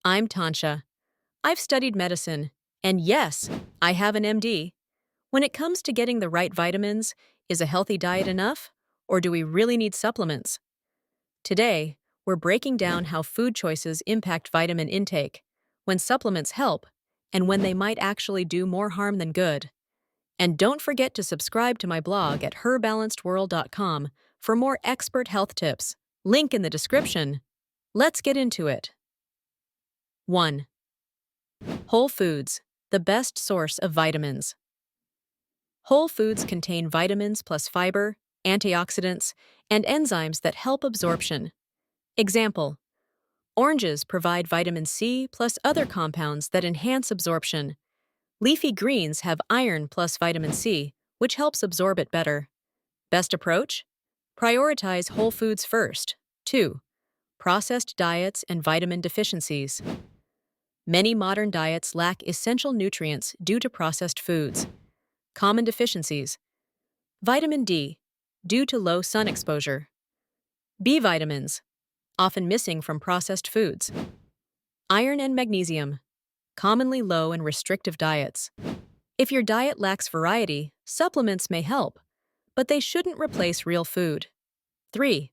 I'm Tansha. I've studied medicine, and yes, I have an MD. When it comes to getting the right vitamins, is a healthy diet enough, or do we really need supplements? Today, we're breaking down how food choices impact vitamin intake, when supplements help, and when they might actually do more harm than good. And don't forget to subscribe to my blog at herbalancedworld.com for more expert health tips. Link in the description. Let's get into it. 1. Whole foods, the best source of vitamins. Whole foods contain vitamins plus fiber, antioxidants, and enzymes that help absorption. Example: oranges provide vitamin C plus other compounds that enhance absorption. Leafy greens have iron plus vitamin C, which helps absorb it better. Best approach? Prioritize whole foods first. 2. Processed diets and vitamin deficiencies. Many modern diets lack essential nutrients due to processed foods. Common deficiencies: vitamin D, due to low sun exposure. B vitamins, often missing from processed foods. Iron and magnesium, commonly low in restrictive diets. If your diet lacks variety, supplements may help, but they shouldn't replace real food. 3.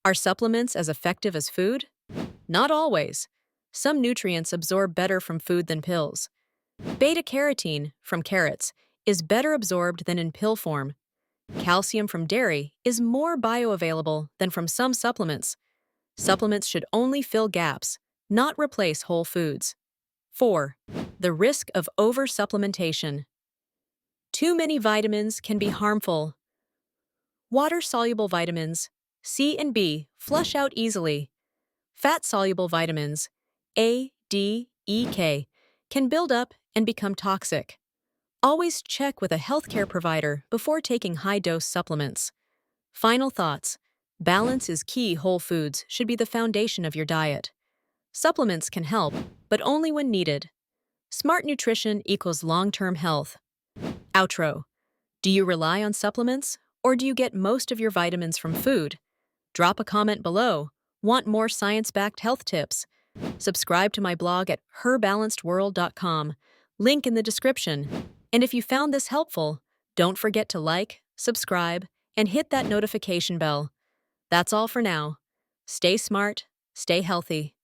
Are supplements as effective as food? Not always. Some nutrients absorb better from food than pills. Beta-carotene, from carrots, is better absorbed than in pill form. Calcium from dairy is more bioavailable than from some supplements. Supplements should only fill gaps, not replace whole foods. 4. The risk of over-supplementation. Too many vitamins can be harmful. Water-soluble vitamins, C and B, flush out easily. Fat-soluble vitamins, A, D, E, K, can build up and become toxic. Always check with a healthcare provider before taking high-dose supplements. Final thoughts: balance is key. Whole foods should be the foundation of your diet. Supplements can help, but only when needed. Smart nutrition equals long-term health. Outro. Do you rely on supplements, or do you get most of your vitamins from food? Drop a comment below. Want more science-backed health tips? Subscribe to my blog at herbalancedworld.com. Link in the description. And if you found this helpful, don't forget to like, subscribe, and hit that notification bell. That's all for now. Stay smart, stay healthy.